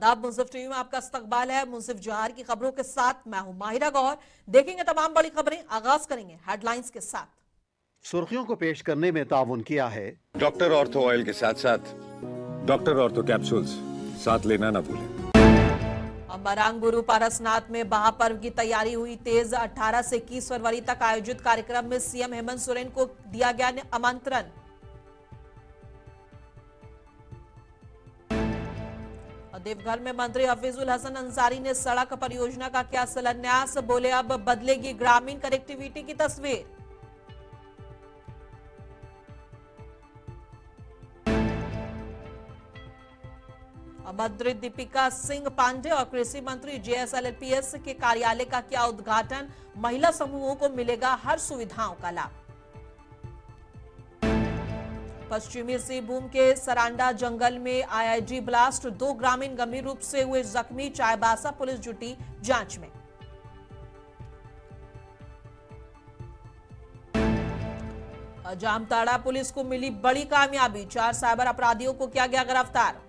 आदाब, मुंसिफ टीवी में आपका इस्तकबाल है। मुंसिफ जोहर की खबरों के साथ मैं हूं माहिरा गौर। देखेंगे तमाम बड़ी खबरें। आगाज करेंगे हेडलाइंस के साथ। सुर्खियों को पेश करने में ताउन किया है डॉक्टर ऑर्थो ऑयल के साथ साथ डॉक्टर ऑर्थो कैप्सूल्स साथ लेना ना भूलें। मरांग गुरु पारसनाथ में महापर्व की तैयारी हुई तेज। 18 से 21 फरवरी तक आयोजित कार्यक्रम में सीएम हेमंत सोरेन को दिया गया आमंत्रण। देवघर में मंत्री हफीजुल हसन अंसारी ने सड़क परियोजना का किया शिलान्यास। बोले अब बदलेगी ग्रामीण कनेक्टिविटी की तस्वीर। मंत्री दीपिका सिंह पांडे और कृषि मंत्री जेएसएलपीएस के कार्यालय का किया उद्घाटन। महिला समूहों को मिलेगा हर सुविधाओं का लाभ। पश्चिमी सिंहभूम के सरांडा जंगल में आईईडी ब्लास्ट, 2 ग्रामीण गंभीर रूप से हुए जख्मी। चाईबासा पुलिस जुटी जांच में। जामताड़ा पुलिस को मिली बड़ी कामयाबी, 4 साइबर अपराधियों को किया गया गिरफ्तार।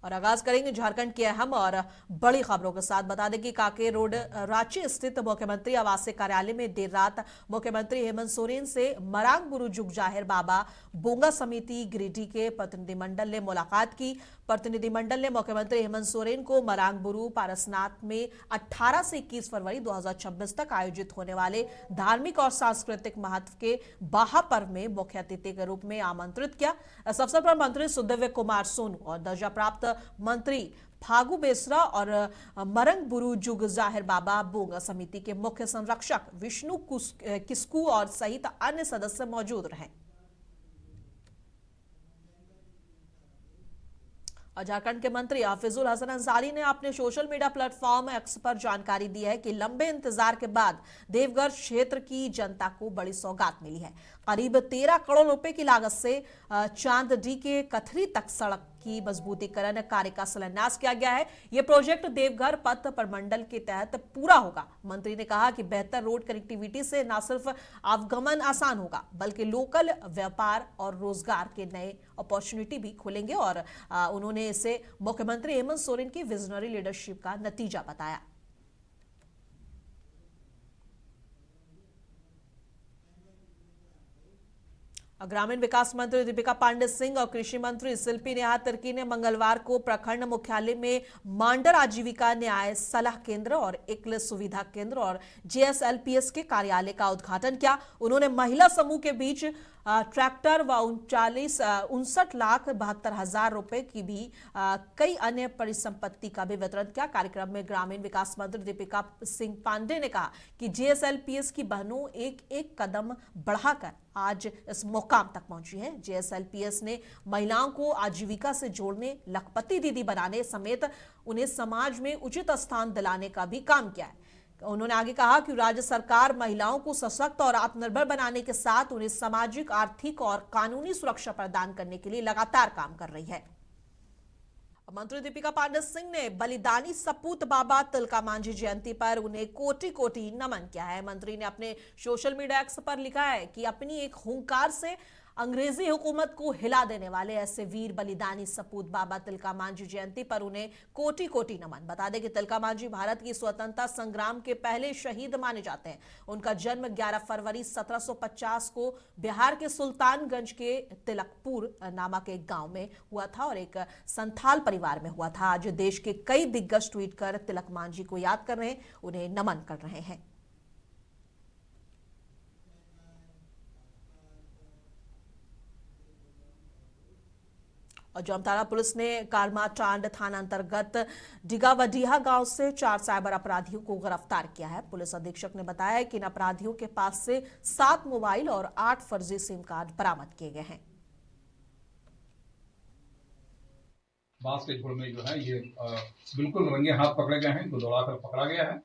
और आगाज करेंगे झारखंड की अहम और बड़ी खबरों के साथ। बता दें कि कांके रोड रांची स्थित मुख्यमंत्री आवास कार्यालय में देर रात मुख्यमंत्री हेमंत सोरेन से मरांग गुरु जुग जाहिर बाबा बोंगा समिति गिरिडीह के प्रतिनिधिमंडल ने मुलाकात की। प्रतिनिधिमंडल ने मुख्यमंत्री हेमंत सोरेन को मरांग गुरु पारसनाथ में 18 से 21 फरवरी 2026 तक आयोजित होने वाले धार्मिक और सांस्कृतिक महत्व के महापर्व में मुख्य अतिथि के रूप में आमंत्रित किया। इस अवसर पर मंत्री सुदिव्य कुमार सोनू और दर्जा प्राप्त मंत्री फागू बेसरा और मरंग गुरु जुग जाहिर बाबा बोंगा समिति के मुख्य संरक्षक विष्णु किस्कू और सहित अन्य सदस्य मौजूद रहे। झारखंड के मंत्री हफीजुल हसन अंसारी ने अपने सोशल मीडिया प्लेटफॉर्म एक्स पर जानकारी दी है कि लंबे इंतजार के बाद देवघर क्षेत्र की जनता को बड़ी सौगात मिली है। करीब 13 करोड़ रुपए की लागत से चांदडी के कथरी तक सड़क की मजबूतीकरण कार्य का शिलान्यास किया गया है। यह प्रोजेक्ट देवघर पथ प्रमंडल के तहत पूरा होगा। मंत्री ने कहा कि बेहतर रोड कनेक्टिविटी से न सिर्फ आवागमन आसान होगा बल्कि लोकल व्यापार और रोजगार के नए अपॉर्चुनिटी भी खुलेंगे और उन्होंने इसे मुख्यमंत्री हेमंत सोरेन की विजनरी लीडरशिप का नतीजा बताया। ग्रामीण विकास मंत्री दीपिका पांडे सिंह और कृषि मंत्री शिल्पी नेहा तिर्की ने मंगलवार को प्रखंड मुख्यालय में मांडर आजीविका न्याय सलाह केंद्र और एकल सुविधा केंद्र और जेएसएलपीएस के कार्यालय का उद्घाटन किया। उन्होंने महिला समूह के बीच ट्रैक्टर व 59,72,72,000 रुपए की भी कई अन्य परिसंपत्ति का भी वितरण किया। कार्यक्रम में ग्रामीण विकास मंत्री दीपिका सिंह पांडे ने कहा कि जेएसएलपीएस की बहनों एक एक कदम बढ़ाकर आज इस मुकाम तक पहुंची है। जेएसएलपीएस ने महिलाओं को आजीविका से जोड़ने, लखपति दीदी बनाने समेत उन्हें समाज में उचित स्थान दिलाने का भी काम किया है। उन्होंने आगे कहा कि राज्य सरकार महिलाओं को सशक्त और आत्मनिर्भर बनाने के साथ उन्हें सामाजिक, आर्थिक और कानूनी सुरक्षा प्रदान करने के लिए लगातार काम कर रही है। मंत्री दीपिका पांडे सिंह ने बलिदानी सपूत बाबा तिलका मांझी जयंती पर उन्हें कोटि कोटि नमन किया है। मंत्री ने अपने सोशल मीडिया एक्स पर लिखा है कि अपनी एक हुंकार से अंग्रेजी हुकूमत को हिला देने वाले ऐसे वीर बलिदानी सपूत बाबा तिलका मांझी जयंती पर उन्हें कोटि कोटि नमन। बता दें कि तिलका मांझी भारत की स्वतंत्रता संग्राम के पहले शहीद माने जाते हैं। उनका जन्म 11 फरवरी 1750 को बिहार के सुल्तानगंज के तिलकपुर नामक एक गांव में हुआ था और एक संथाल परिवार में हुआ था। आज देश के कई दिग्गज ट्वीट कर तिलक मांझी को याद कर रहे हैं, उन्हें नमन कर रहे हैं। और जामताड़ा पुलिस ने कालमाटांड थाना अंतर्गत डिगावडीहा गांव से 4 साइबर अपराधियों को गिरफ्तार किया है। पुलिस अधीक्षक ने बताया कि इन अपराधियों के पास से 7 मोबाइल और 8 फर्जी सिम कार्ड बरामद किए गए हैं। बांस के झोल में जो है ये बिल्कुल रंगे हाथ पकड़े गए हैं, इनको दौड़ाकर पकड़ा गया है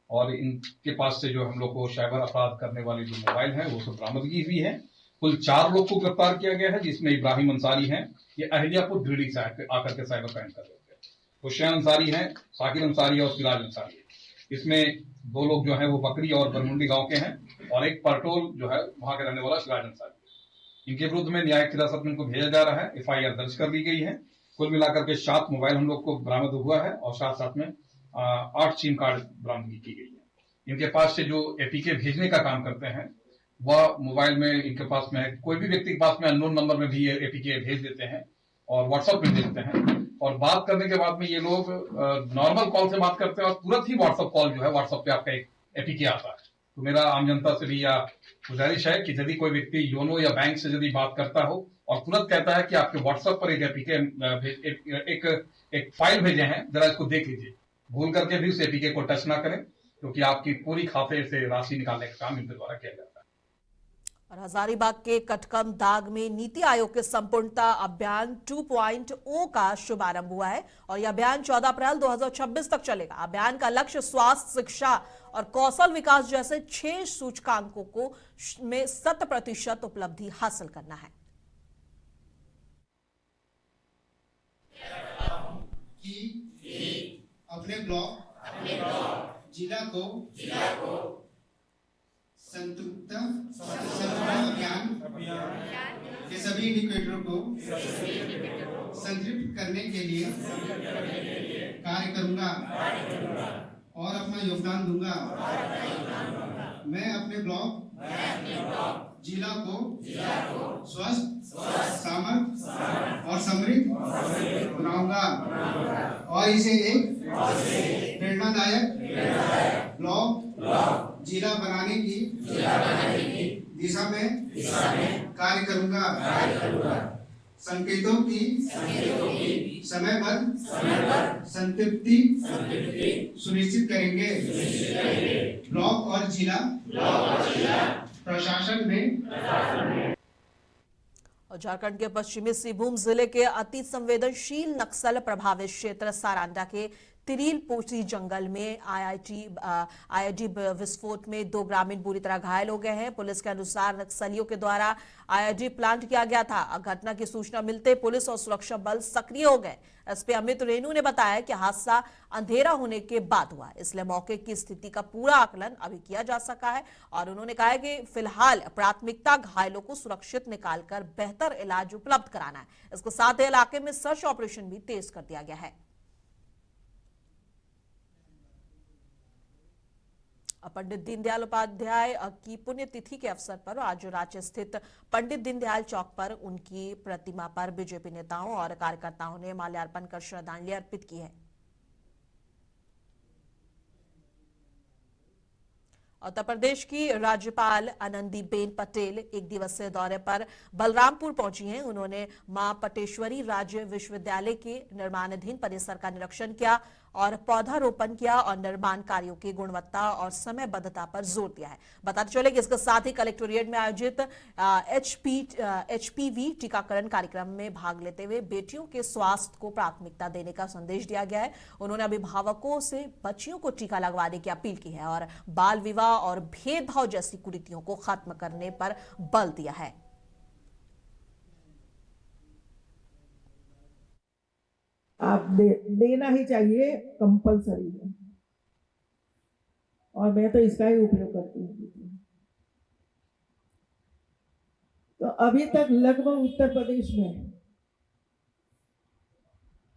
और इनके पास से जो हम लोग को साइबर अपराध करने वाली जो मोबाइल है वो सब बरामदगी हुई है। कुल 4 लोग को गिरफ्तार किया गया है, जिसमें इब्राहिम अंसारी हैं, ये अहिल्यापुर गिरिडीह से आकर के साइबर क्राइम कर रहे थे। हुसैन अंसारी हैं, साकिर अंसारी है और सिराज अंसारी है। इसमें 2 लोग जो है वो बकरी और बरमुंडी गांव के हैं और एक परटोल जो है वहां के रहने वाला शिवाज अंसारी। इनके विरुद्ध में न्यायिक हिरासत में इनको भेजा जा रहा है। FIR दर्ज कर दी गई है। कुल मिलाकर के 7 मोबाइल हम लोग को बरामद हुआ है और साथ साथ में 8 सिम कार्ड बरामदगी की गई है। इनके पास से जो APK भेजने का काम करते हैं वह मोबाइल में इनके पास में है। कोई भी व्यक्ति के पास में अननोन नंबर में भी APK भेज देते हैं और व्हाट्सएप में भेजते हैं और बात करने के बाद में ये लोग नॉर्मल कॉल से बात करते हैं और तुरंत ही व्हाट्सएप कॉल जो है व्हाट्सएप पे आपका एक APK आता है। तो मेरा आम जनता से भी गुजारिश है कि यदि कोई व्यक्ति योनो या बैंक से यदि बात करता हो और तुरंत कहता है कि आपके व्हाट्सएप पर एक APK एक फाइल भेजे हैं, जरा इसको देख लीजिए, भूल करके भी उस APK को टच ना करें, क्योंकि आपकी पूरी खाते से राशि निकालने का काम इनके द्वारा किया जाता है। और हजारीबाग के कटकम दाग में नीति आयोग के संपूर्णता अभियान 2.0 का शुभारंभ हुआ है और यह अभियान 14 अप्रैल 2026 तक चलेगा। अभियान का लक्ष्य स्वास्थ्य, शिक्षा और कौशल विकास जैसे 6 सूचकांकों को में 100% उपलब्धि हासिल करना है। कि अपने ब्लॉक जिला को संतृप्त अभियान के सभी इंडिकेटरों को संतृप्त करने के लिए कार्य करूंगा और अपना योगदान दूंगा। मैं अपने ब्लॉक जिला को स्वस्थ, सामर्थ और समृद्ध बनाऊंगा और इसे एक प्रेरणादायक ब्लॉक जिला बनाने की दिशा में कार्य करूंगा। संकेतों की समयबद्ध संतृप्ति सुनिश्चित करेंगे। ब्लॉक और जिला प्रशासन में और झारखंड के पश्चिमी सिंहभूम जिले के अति संवेदनशील नक्सल प्रभावित क्षेत्र सारांडा के तिरील पोची जंगल में आईईडी विस्फोट में 2 ग्रामीण बुरी तरह घायल हो गए हैं। पुलिस के अनुसार नक्सलियों के द्वारा आईईडी प्लांट किया गया था। घटना की सूचना मिलते पुलिस और सुरक्षा बल सक्रिय हो गए। एसपी अमित रेणु ने बताया कि हादसा अंधेरा होने के बाद हुआ, इसलिए मौके की स्थिति का पूरा आकलन अभी किया जा सका है और उन्होंने कहा कि फिलहाल प्राथमिकता घायलों को सुरक्षित निकालकर बेहतर इलाज उपलब्ध कराना है। इसके साथ ही इलाके में सर्च ऑपरेशन भी तेज कर दिया गया है। पंडित दीनदयाल उपाध्याय की पुण्यतिथि के अवसर पर आज रांची स्थित पंडित दीनदयाल चौक पर उनकी प्रतिमा पर बीजेपी नेताओं और कार्यकर्ताओं ने माल्यार्पण कर श्रद्धांजलि अर्पित की है। उत्तर प्रदेश की राज्यपाल आनंदीबेन पटेल 1 दिवसीय दौरे पर बलरामपुर पहुंची हैं। उन्होंने मां पटेश्वरी राज्य विश्वविद्यालय के निर्माणाधीन परिसर का निरीक्षण किया और पौधारोपण किया और निर्माण कार्यों की गुणवत्ता और समयबद्धता पर जोर दिया है। बताते चले कि इसके साथ ही कलेक्ट्रेट में आयोजित HPV टीकाकरण कार्यक्रम में भाग लेते हुए बेटियों के स्वास्थ्य को प्राथमिकता देने का संदेश दिया गया है। उन्होंने अभिभावकों से बच्चियों को टीका लगवाने की अपील की है और बाल विवाह और भेदभाव जैसी कुरीतियों को खत्म करने पर बल दिया है। आप देना ही चाहिए, कंपलसरी है और मैं तो इसका ही उपयोग करती हूँ। तो अभी तक लगभग उत्तर प्रदेश में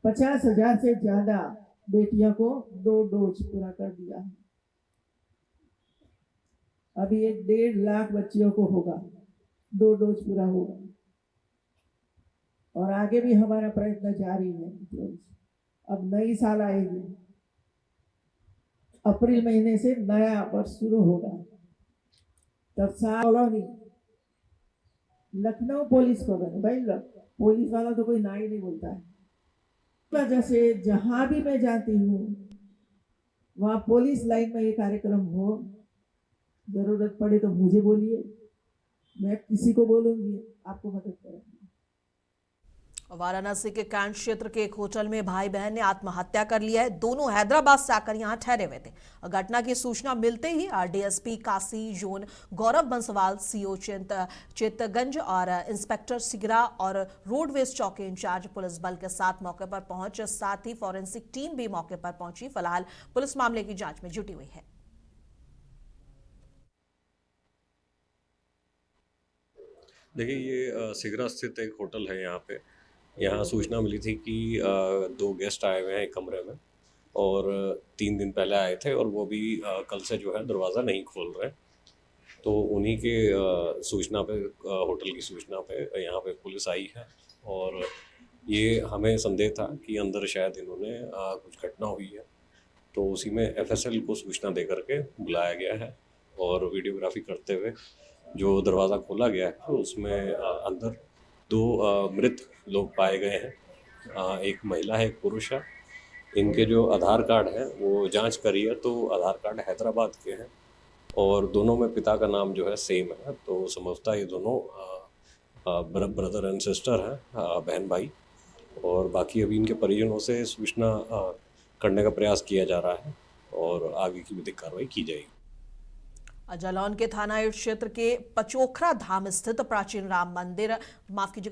50,000 से ज्यादा बेटियों को 2 डोज पूरा कर दिया है। अभी 1.5 लाख बच्चियों को होगा, 2 डोज पूरा होगा और आगे भी हमारा प्रयत्न जारी है। अब नई साल आएगी, अप्रैल महीने से नया वर्ष शुरू होगा, तब कॉलोनी लखनऊ पुलिस कॉलोनी, भाई पुलिस वाला तो कोई ना ही नहीं बोलता है। वजह से जहां भी मैं जाती हूँ वहां पुलिस लाइन में ये कार्यक्रम हो, जरूरत पड़े तो मुझे बोलिए, मैं किसी को बोलूंगी, आपको मदद करूंगी। वाराणसी के कैंट क्षेत्र के एक होटल में भाई बहन ने आत्महत्या कर लिया है। दोनों हैदराबाद से आकर यहां ठहरे हुए थे। घटना की सूचना मिलते ही डीएसपी काशी जोन गौरव बंसवाल, सीओ चित्तगंज और इंस्पेक्टर सिगरा और रोडवेज चौक के इंचार्ज पुलिस बल के साथ मौके पर पहुंचे। साथ ही फॉरेंसिक टीम भी मौके पर पहुंची। फिलहाल पुलिस मामले की जांच में जुटी हुई है। देखिए ये सिगरा स्थित एक होटल है यहाँ पे। यहाँ सूचना मिली थी कि 2 गेस्ट आए हुए हैं एक कमरे में और 3 दिन पहले आए थे और वो भी कल से जो है दरवाज़ा नहीं खोल रहे। तो उन्हीं के सूचना पे होटल की सूचना पे यहाँ पे पुलिस आई है और ये हमें संदेह था कि अंदर शायद इन्होंने कुछ घटना हुई है, तो उसी में एफएसएल को सूचना दे करके बुलाया गया है और वीडियोग्राफी करते हुए जो दरवाज़ा खोला गया है उसमें अंदर 2 मृत लोग पाए गए हैं। एक महिला है, एक पुरुष है। इनके जो आधार कार्ड हैं वो जांच करी है तो आधार कार्ड हैदराबाद के हैं और दोनों में पिता का नाम जो है सेम है, तो समझता ये दोनों ब्रदर एंड सिस्टर हैं, बहन भाई। और बाकी अभी इनके परिजनों से सूचना करने का प्रयास किया जा रहा है और आगे की विधिक कार्रवाई की जाएगी। जालौन के थाना क्षेत्र के पचोखरा धाम स्थित प्राचीन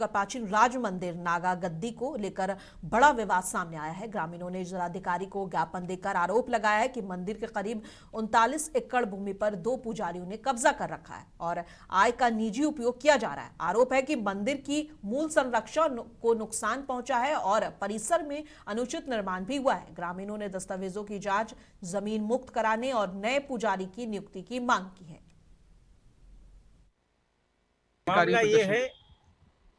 प्राचीन राज मंदिर नागा गद्दी को लेकर बड़ा विवाद सामने आया है। ग्रामीणों ने जिलाधिकारी को ज्ञापन देकर आरोप लगाया है कि मंदिर के करीब 39 एकड़ भूमि पर 2 पुजारियों ने कब्जा कर रखा है और आय का निजी उपयोग किया जा रहा है। आरोप है कि मंदिर की मूल संरक्षण को नुकसान पहुंचा है और परिसर में अनुचित निर्माण भी हुआ है। ग्रामीणों ने दस्तावेजों की जांच, जमीन मुक्त कराने और नए पुजारी की नियुक्ति की मांग की है। मामला ये है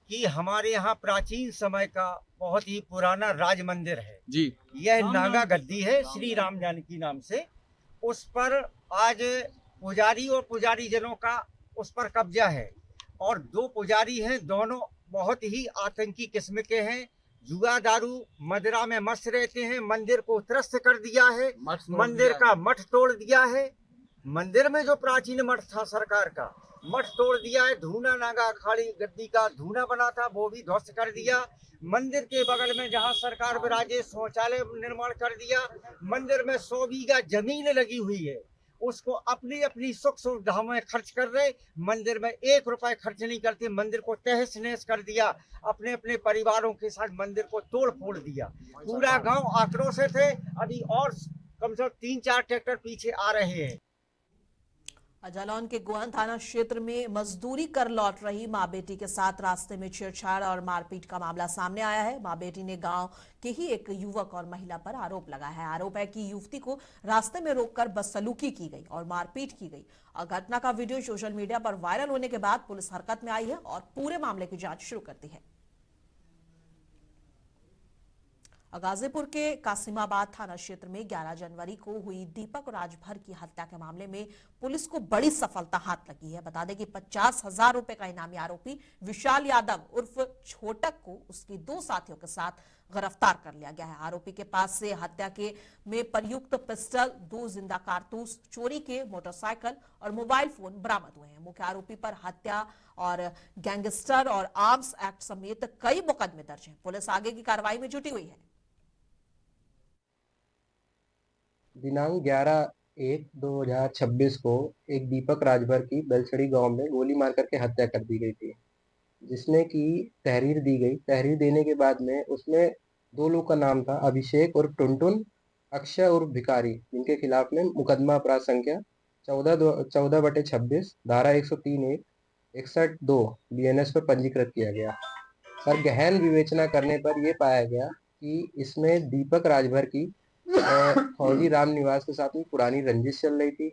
कि हमारे यहाँ प्राचीन समय का बहुत ही पुराना राज मंदिर है जी। यह नागा गद्दी है श्री राम जानकी नाम से। उस पर आज पुजारी और पुजारी जनों का उस पर कब्जा है और 2 पुजारी हैं, दोनों बहुत ही आतंकी किस्म के हैं। जुआ दारू मदिरा में मस्त रहते हैं। मंदिर को त्रस्त कर दिया है, मंदिर का मठ तोड़ दिया है। मंदिर में जो प्राचीन मठ था सरकार का, मठ तोड़ दिया है। धूना नागा अखाड़ी गद्दी का धूना बना था वो भी ध्वस्त कर दिया। मंदिर के बगल में जहां सरकार विराजे शौचालय निर्माण कर दिया। मंदिर में 100 बीघा जमीन लगी हुई है, उसको अपनी अपनी सुख सुविधाओं में खर्च कर रहे। मंदिर में 1 रुपए खर्च नहीं करते। मंदिर को तहस नहस कर दिया। अपने अपने परिवारों के साथ मंदिर को तोड़ फोड़ दिया। पूरा गांव आक्रोशित है। अभी और कम से कम 3-4 ट्रैक्टर पीछे आ रहे हैं। जालौन के गोहन थाना क्षेत्र में मजदूरी कर लौट रही मां बेटी के साथ रास्ते में छेड़छाड़ और मारपीट का मामला सामने आया है। मां बेटी ने गांव के ही एक युवक और महिला पर आरोप लगाया है। आरोप है कि युवती को रास्ते में रोककर बदसलूकी की गई और मारपीट की गई। घटना का वीडियो सोशल मीडिया पर वायरल होने के बाद पुलिस हरकत में आई है और पूरे मामले की जांच शुरू कर दी है। गाजीपुर के कासिमाबाद थाना क्षेत्र में 11 जनवरी को हुई दीपक राजभर की हत्या के मामले में पुलिस को बड़ी सफलता हाथ लगी है। बता दें कि 50,000 रुपए का इनामी आरोपी विशाल यादव उर्फ छोटक को उसके 2 साथियों के साथ गिरफ्तार कर लिया गया है। आरोपी के पास से हत्या के में प्रयुक्त पिस्टल, 2 जिंदा कारतूस, चोरी के मोटरसाइकिल और मोबाइल फोन बरामद हुए हैं। मुख्य आरोपी पर हत्या और गैंगस्टर और आर्म्स एक्ट समेत कई मुकदमे दर्ज हैं। पुलिस आगे की कार्रवाई में जुटी हुई है। दिनांक 11/1/2026 को एक दीपक राजभर की बेलसड़ी गांव में गोली मार करके हत्या कर दी गई थी, जिसने की तहरीर दी गई। तहरीर देने के बाद में उसमें 2 लोग का नाम था, अभिषेक उर्फ टुनटुन, अक्षय उर्फ भिखारी, जिनके खिलाफ में मुकदमा अपराध संख्या 14/26 धारा 103(1) 61(2) BNS पर पंजीकृत किया गया। पर गहन विवेचना करने पर यह पाया गया कि इसमें दीपक राजभर की फौजी राम निवास के साथ में पुरानी रंजिश चल रही थी,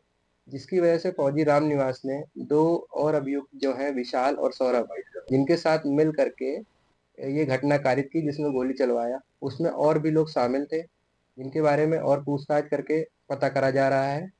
जिसकी वजह से फौजी राम निवास ने 2 और अभियुक्त जो हैं विशाल और सौरभ, जिनके साथ मिल करके ये घटना कारित की जिसमें गोली चलवाया। उसमें और भी लोग शामिल थे, जिनके बारे में और पूछताछ करके पता करा जा रहा है।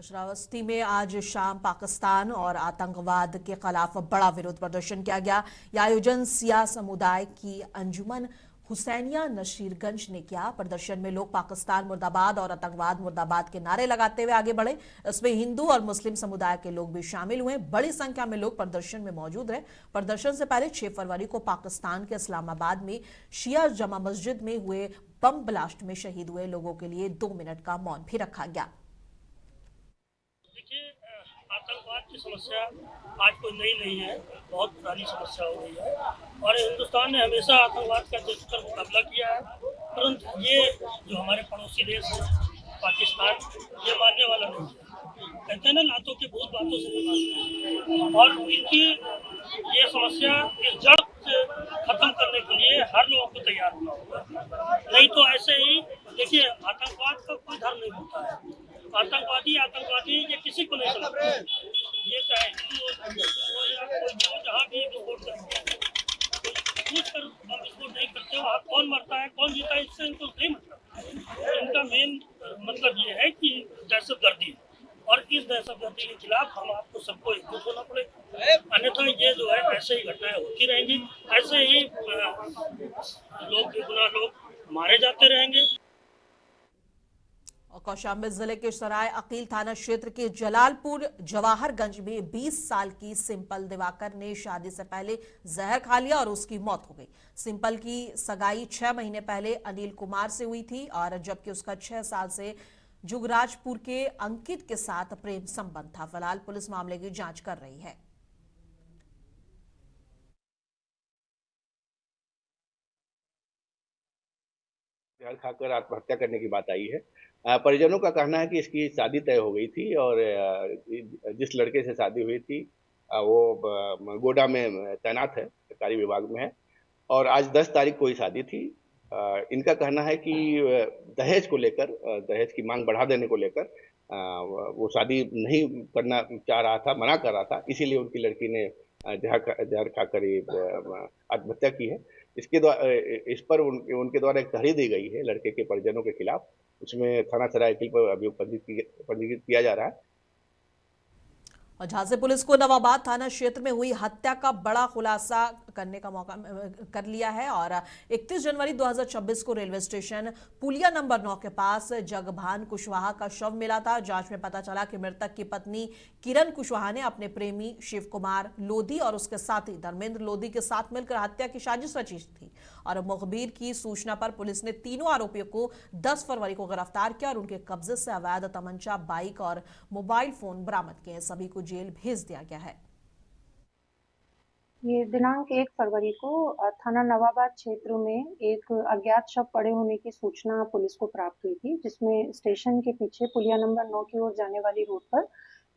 श्रावस्ती में आज शाम पाकिस्तान और आतंकवाद के खिलाफ बड़ा विरोध प्रदर्शन किया गया। यह आयोजन सिया समुदाय की अंजुमन हुसैनिया नशीरगंज ने किया। प्रदर्शन में लोग पाकिस्तान मुर्दाबाद और आतंकवाद मुर्दाबाद के नारे लगाते हुए आगे बढ़े। इसमें हिंदू और मुस्लिम समुदाय के लोग भी शामिल हुए। बड़ी संख्या में लोग प्रदर्शन में मौजूद रहे। प्रदर्शन से पहले 6 फरवरी को पाकिस्तान के इस्लामाबाद में शिया जमा मस्जिद में हुए बम ब्लास्ट में शहीद हुए लोगों के लिए 2 मिनट का मौन भी रखा गया। देखिए, आतंकवाद की समस्या आज कोई नई नहीं है, बहुत पुरानी समस्या हो गई है और हिंदुस्तान ने हमेशा आतंकवाद का देखकर मुकाबला किया है। परंतु ये जो हमारे पड़ोसी देश है पाकिस्तान, ये मानने वाला नहीं है। कहते हैं ना, लातों के भूत बातों से नहीं मानते। और इनकी ये समस्या इस जड़ से खत्म करने के लिए हर लोगों को तैयार होना होगा। नहीं तो ऐसे ही देखिए, आतंकवाद का कोई धर्म नहीं होता है। आतंकवादी ये किसी को नहीं समझता। ये चाहे हिंदू हो या कोई जहाँ भी विस्फोट करते हैं, पूछ कर हम विस्फोट नहीं करते। वहाँ कौन मरता है, कौन जीता है, इससे इनको नहीं मतलब। इनका मेन मतलब ये है कि दहशतगर्दी, और इस दहशतगर्दी के खिलाफ हम आपको सबको एकजुट होना पड़ेगा। अन्यथा ये जो है ऐसे ही घटनाएं होती रहेंगी, ऐसे ही लोग बेगुनाह लोग मारे जाते रहेंगे। और कौशाम्बी जिले के सराय अकील थाना क्षेत्र के जलालपुर जवाहरगंज में 20 साल की सिंपल दिवाकर ने शादी से पहले जहर खा लिया और उसकी मौत हो गई। सिंपल की सगाई 6 महीने पहले अनिल कुमार से हुई थी, और जबकि उसका 6 साल से जुगराजपुर के अंकित के साथ प्रेम संबंध था। फिलहाल पुलिस मामले की जांच कर रही है। जहर खाकर आत्महत्या करने की बात आई है। परिजनों का कहना है कि इसकी शादी तय हो गई थी, और जिस लड़के से शादी हुई थी वो गोडा में तैनात है, सरकारी विभाग में है, और आज 10 तारीख को ही शादी थी। इनका कहना है कि दहेज को लेकर, दहेज की मांग बढ़ा देने को लेकर वो शादी नहीं करना चाह रहा था, मना कर रहा था, इसीलिए उनकी लड़की ने जहर खाकर आत्महत्या की है। इस पर उनके द्वारा एक तहरीर दी गई है लड़के के परिजनों के खिलाफ। उसमें थाना सराय अकील पर अभियोग पंजीकृत किया जा रहा है। और झांसी पुलिस को नवाबाद थाना क्षेत्र में हुई हत्या का बड़ा खुलासा करने का मौका कर लिया है, और 31 जनवरी 2026 को रेलवे स्टेशन पुलिया नंबर 9 के पास जगभान कुशवाहा का शव मिला था। जांच में पता चला कि मृतक की पत्नी किरण कुशवाहा ने अपने प्रेमी शिव कुमार लोधी और उसके साथी धर्मेंद्र लोधी के साथ मिलकर हत्या की साजिश रची थी। और मुखबिर की सूचना पर पुलिस ने तीनों आरोपियों को 10 फरवरी को गिरफ्तार किया और उनके कब्जे से अवैध तमंचा, बाइक और मोबाइल फोन बरामद किए। सभी को जेल भेज दिया गया है। ये दिनांक 1 फरवरी को थाना नवाबाद क्षेत्र में एक अज्ञात शव पड़े होने की सूचना पुलिस को प्राप्त हुई थी, जिसमें स्टेशन के पीछे पुलिया नंबर 9 की ओर जाने वाली रोड पर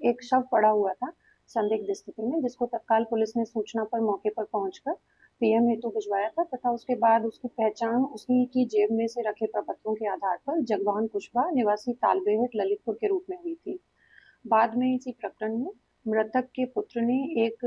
एक शव पड़ा हुआ था संदिग्ध स्थिति में, जिसको तत्काल पुलिस ने सूचना पर मौके पर पहुंचकर पीएम हेतु भिजवाया था, तथा उसके बाद उसकी पहचान उसी की जेब में से रखे प्रपत्रों के आधार पर जगभान कुशवाहा निवासी तालबेहट ललितपुर के रूप में हुई थी। बाद में इसी प्रकरण में मृतक के पुत्र ने एक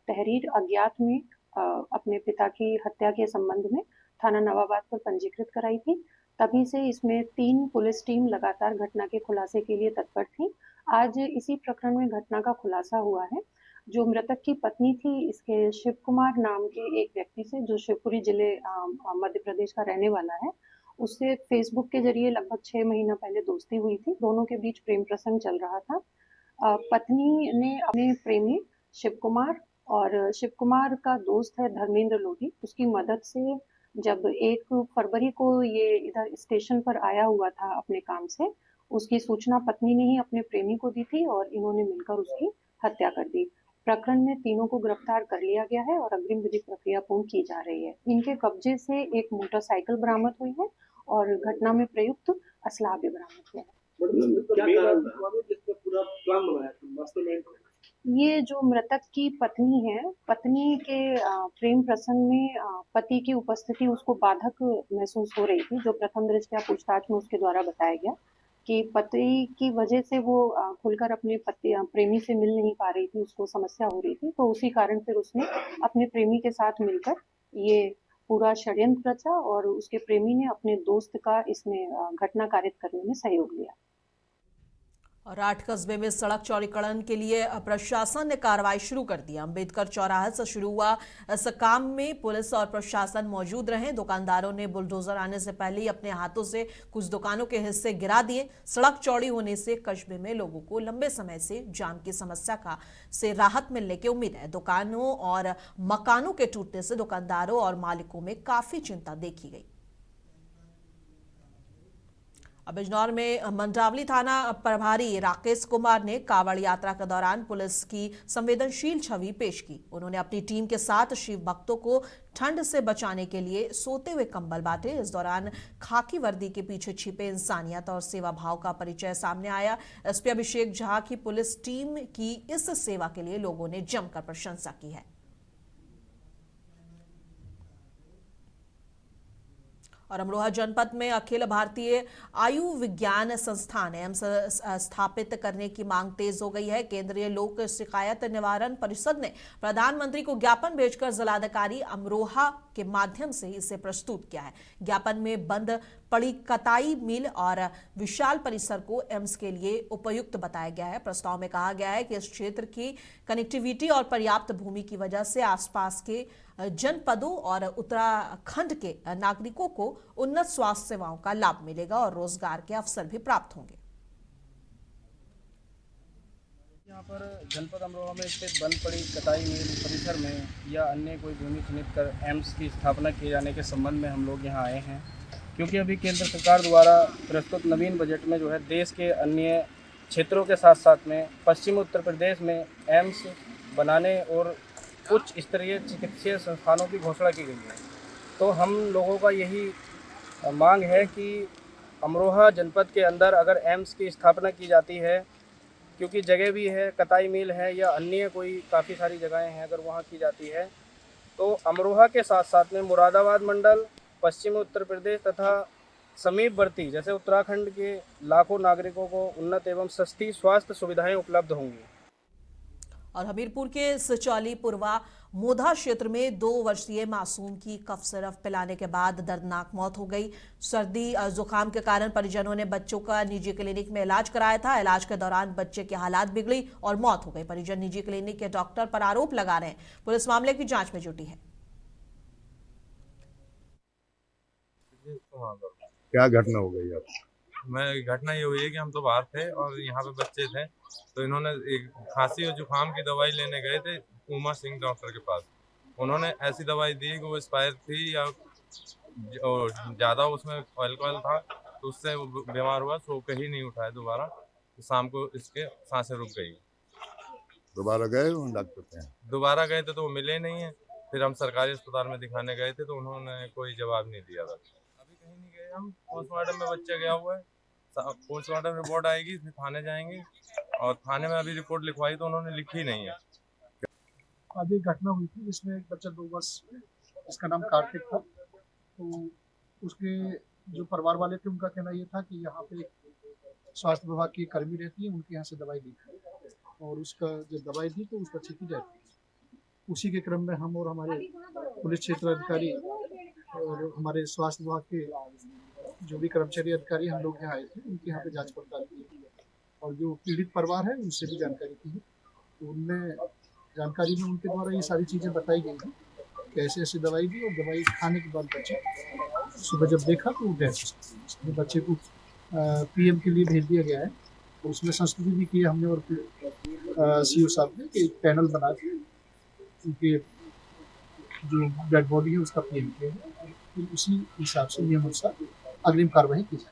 तहरीर अज्ञात में अपने पिता की हत्या के संबंध में थाना नवाबाद पर पंजीकृत कराई थी। तभी से इसमें 3 पुलिस टीम लगातार घटना के खुलासे के लिए तत्पर थी। आज इसी प्रकरण में घटना का खुलासा हुआ है। जो मृतक की पत्नी थी, इसके शिव कुमार नाम के एक व्यक्ति से, जो शिवपुरी जिले मध्य प्रदेश का रहने वाला है, उससे फेसबुक के जरिए लगभग 6 महीना पहले दोस्ती हुई थी। दोनों के बीच प्रेम प्रसंग चल रहा था। पत्नी ने अपने प्रेमी शिव कुमार और शिव कुमार का दोस्त है धर्मेंद्र लोधी, उसकी मदद से जब 1 फरवरी को ये इधर स्टेशन पर आया हुआ था अपने काम से, उसकी सूचना पत्नी ने ही अपने प्रेमी को दी थी और इन्होंने मिलकर उसकी हत्या कर दी। प्रकरण में तीनों को गिरफ्तार कर लिया गया है और अग्रिम विधिक प्रक्रिया पूर्ण की जा रही है। इनके कब्जे से एक मोटरसाइकिल बरामद हुई है और घटना में प्रयुक्त असला भी बरामद हुआ है। ये जो मृतक की पत्नी है, पत्नी के प्रेम प्रसंग में पति की उपस्थिति उसको बाधक महसूस हो रही थी, जो प्रथम दृष्टया पूछताछ में उसके द्वारा बताया गया कि पति की वजह से वो खुलकर अपने प्रेमी से मिल नहीं पा रही थी, उसको समस्या हो रही थी, तो उसी कारण फिर उसने अपने प्रेमी के साथ मिलकर ये पूरा षड्यंत्र रचा और उसके प्रेमी ने अपने दोस्त का इसमें घटना कारित करने में सहयोग लिया। और 8 कस्बे में सड़क चौड़ीकरण के लिए प्रशासन ने कार्रवाई शुरू कर दी। अंबेडकर चौराहे से शुरू हुआ इस काम में पुलिस और प्रशासन मौजूद रहे। दुकानदारों ने बुलडोजर आने से पहले ही अपने हाथों से कुछ दुकानों के हिस्से गिरा दिए। सड़क चौड़ी होने से कस्बे में लोगों को लंबे समय से जाम की समस्या से राहत मिलने की उम्मीद है। दुकानों और मकानों के टूटने से दुकानदारों और मालिकों में काफी चिंता देखी गई। अब बिजनौर में मंडावली थाना प्रभारी राकेश कुमार ने कांवड़ यात्रा के दौरान पुलिस की संवेदनशील छवि पेश की। उन्होंने अपनी टीम के साथ शिव भक्तों को ठंड से बचाने के लिए सोते हुए कंबल बांटे। इस दौरान खाकी वर्दी के पीछे छिपे इंसानियत और सेवा भाव का परिचय सामने आया। एसपी अभिषेक झा की पुलिस टीम की इस सेवा के लिए लोगों ने जमकर प्रशंसा की है। और अमरोहा जनपद में अखिल भारतीय आयुर्विज्ञान संस्थान एम्स स्थापित करने की मांग तेज हो गई है। केंद्रीय लोक शिकायत निवारण परिषद ने प्रधानमंत्री को ज्ञापन भेजकर जिलाधिकारी अमरोहा के माध्यम से इसे प्रस्तुत किया है। ज्ञापन में बंद पड़ी कताई मिल और विशाल परिसर को एम्स के लिए उपयुक्त बताया गया है। प्रस्ताव में कहा गया है कि इस क्षेत्र की कनेक्टिविटी और पर्याप्त भूमि की वजह से आसपास के जनपदों और उत्तराखंड के नागरिकों को उन्नत स्वास्थ्य सेवाओं का लाभ मिलेगा और रोजगार के अवसर भी प्राप्त होंगे। यहाँ पर जनपद अमरोहा में स्थित बंद पड़ी कताई मिल परिसर में या अन्य कोई भूमि चिन्हित कर एम्स की स्थापना किए जाने के संबंध में हम लोग यहाँ आए हैं, क्योंकि अभी केंद्र सरकार द्वारा प्रस्तुत नवीन बजट में जो है देश के अन्य क्षेत्रों के साथ साथ में पश्चिम उत्तर प्रदेश में एम्स बनाने और उच्च स्तरीय चिकित्सीय संस्थानों की घोषणा की गई है। तो हम लोगों का यही मांग है कि अमरोहा जनपद के अंदर अगर एम्स की स्थापना की जाती है, क्योंकि जगह भी है, कताई मिल है या अन्य कोई काफ़ी सारी जगहें हैं, अगर वहाँ की जाती है तो अमरोहा के साथ साथ में मुरादाबाद मंडल, पश्चिमी उत्तर प्रदेश तथा समीपवर्ती जैसे उत्तराखंड के लाखों नागरिकों को उन्नत एवं सस्ती स्वास्थ्य सुविधाएं उपलब्ध होंगी। और हमीरपुर के सिचौली पुरवा मोधा क्षेत्र में 2 वर्षीय मासूम की कफ सिरप पिलाने के बाद दर्दनाक मौत हो गई। सर्दी जुकाम के कारण परिजनों ने बच्चों का निजी क्लिनिक में इलाज कराया था। इलाज के दौरान बच्चे की हालात बिगड़ी और मौत हो गई। परिजन निजी क्लिनिक के डॉक्टर पर आरोप लगा रहे हैं। पुलिस मामले की जांच में जुटी है। क्या घटना हो गई? घटना ये हुई है कि हम तो बाहर थे और यहाँ पे बच्चे थे, तो इन्होंने एक खांसी और जुकाम की दवाई लेने गए थे उमा सिंह डॉक्टर के पास। उन्होंने ऐसी दवाई दी कि वो एक्सपायर थी या ज़्यादा उसमें अल्कोहल था, तो उससे वो बीमार हुआ, सो के ही नहीं उठाया दोबारा। तो शाम को इसके सांसें रुक गई। दोबारा गए डॉक्टर के? दोबारा गए थे तो वो मिले नहीं है। फिर हम सरकारी अस्पताल में दिखाने गए थे तो उन्होंने कोई जवाब नहीं दिया था। अभी कहीं नहीं गए हम। पोस्टमार्टम में बच्चा गया हुआ है, पोस्टमार्टम रिपोर्ट आएगी, फिर थाने जाएंगे और थाने में अभी रिपोर्ट लिखवाई तो उन्होंने लिखी नहीं है। अभी घटना हुई थी जिसमें एक बच्चा 2 वर्ष, जिसका नाम कार्तिक था, तो उसके जो परिवार वाले थे उनका कहना ये था कि यहाँ पे स्वास्थ्य विभाग की कर्मी रहती है, उनके यहाँ से दवाई ली और उसका जब दवाई दी तो उसका छींकी जाती है। उसी के क्रम में हम और हमारे पुलिस क्षेत्र अधिकारी और हमारे स्वास्थ्य विभाग के जो भी कर्मचारी अधिकारी हम लोग यहाँ आए थे, उनके यहाँ पे जांच पड़ताल की और जो पीड़ित परिवार है उनसे भी जानकारी की है। तो उनमें जानकारी में उनके द्वारा ये सारी चीज़ें बताई गई हैं कि ऐसे ऐसे दवाई दी और दवाई खाने के बाद बच्चे सुबह जब देखा तो डेथ, बच्चे को पीएम के लिए भेज दिया गया है। तो उसमें संस्तुति भी की हमने और सीओ साहब ने कि एक पैनल बना के उनके जो डेड बॉडी है उसका पीएम किया है, फिर उसी हिसाब से नियमानुसार अग्रिम कार्रवाई की जाए।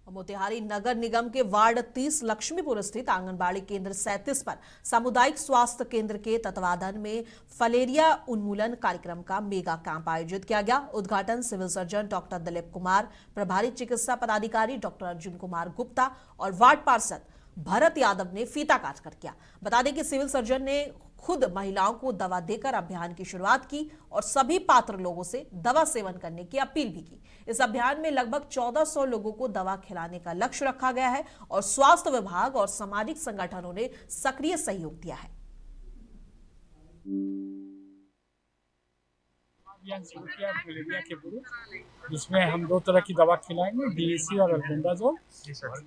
मोतिहारी नगर निगम के वार्ड 30 लक्ष्मीपुर स्थित आंगनबाड़ी केंद्र 37 पर सामुदायिक स्वास्थ्य केंद्र के तत्वाधान में फलेरिया उन्मूलन कार्यक्रम का मेगा कैंप आयोजित किया गया। उद्घाटन civil surgeon doctor Dilip Kumar, प्रभारी चिकित्सा पदाधिकारी डॉक्टर अर्जुन कुमार गुप्ता और वार्ड पार्षद भरत यादव ने फीता काट कर किया। बता दें कि सिविल सर्जन ने खुद महिलाओं को दवा देकर अभियान की शुरुआत की और सभी पात्र लोगों से दवा सेवन करने की अपील भी की। इस अभियान में लगभग 1400 लोगों को दवा खिलाने का लक्ष्य रखा गया है और स्वास्थ्य विभाग और सामाजिक संगठनों ने सक्रिय सहयोग दिया है। अभियान शुरू किया फलेरिया के विरुद्ध, जिसमें हम 2 तरह की दवा खिलाएंगे, डीएसी और अल्बेंडाजोल।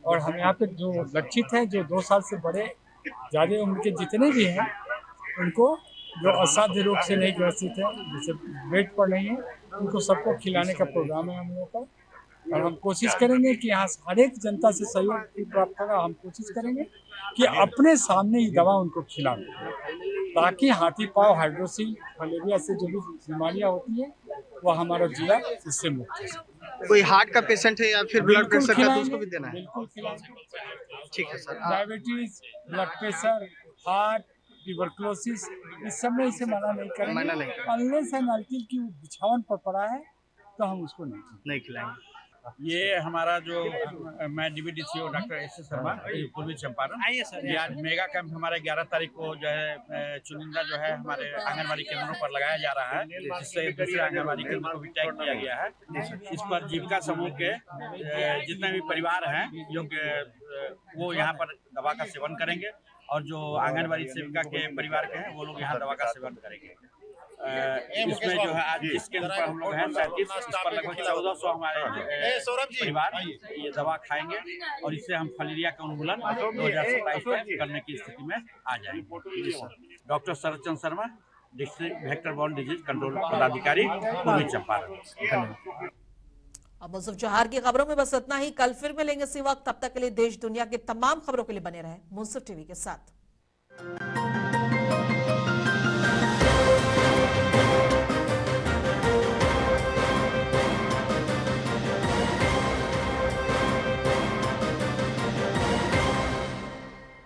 और हम यहाँ पे जो लक्षित हैं, जो 2 साल से बड़े ज़्यादा उम्र के जितने भी हैं, उनको जो असाध्य रोग से नहीं ग्रसित है, जैसे बेड पर नहीं है, उनको सबको खिलाने का प्रोग्राम है हम लोगों का। और हम कोशिश करेंगे कि यहाँ हर एक जनता से सहयोग प्राप्त होगा। हम कोशिश करेंगे कि अपने सामने ही दवा उनको खिलाएं, ताकि हाथी पाँव, हाइड्रोसिल, फलेरिया से जो भी बीमारियाँ होती हैं वो हमारा जिला इससे मुक्त हो सके। कोई हार्ट का पेशेंट है या फिर ब्लड प्रेशर का तो उसको भी देना है? बिल्कुल खिलाएंगे। ठीक है sir. Diabetes, blood pressure, heart, tuberculosis, इस सब में इसे मना नहीं करेंगे। मना नहीं करेंगे। अनलेस एंड अनटिल की बिछावन पर पड़ा है तो हम उसको नहीं खिलाएंगे। ये हमारा जो मैं DVDCO डॉक्टर एस शर्मा पूर्वी चंपारण, ये आज मेगा कैंप हमारा 11 तारीख को जो है चुनिंदा जो है हमारे आंगनबाड़ी केंद्रों पर लगाया जा रहा है, जिससे दूसरे आंगनबाड़ी केंद्रों को भी टैग किया गया है। इस पर जीविका समूह के जितने भी परिवार हैं योग्य वो यहाँ पर दवा का सेवन करेंगे और जो आंगनबाड़ी सेविका के परिवार के हैं वो लोग यहाँ दवा का सेवन करेंगे। इसमें जो है आज जिस केंद्र पर हम लोग हैं 37, इस पर लगभग 1400 हमारे परिवार ये दवा खाएंगे और इससे हम फलेरिया का उन्मूलन 2027 तक करने की स्थिति में आ जाएंगे। Doctor Sharad Chandra Sharma, district vector borne disease control पदाधिकारी, पूर्वी चंपारण। अब मुंसिफ जोहार की खबरों में बस इतना ही। कल फिर मिलेंगे इसी वक्त। तब तक के लिए देश दुनिया की तमाम खबरों के लिए बने रहे मुंसिफ टीवी के साथ।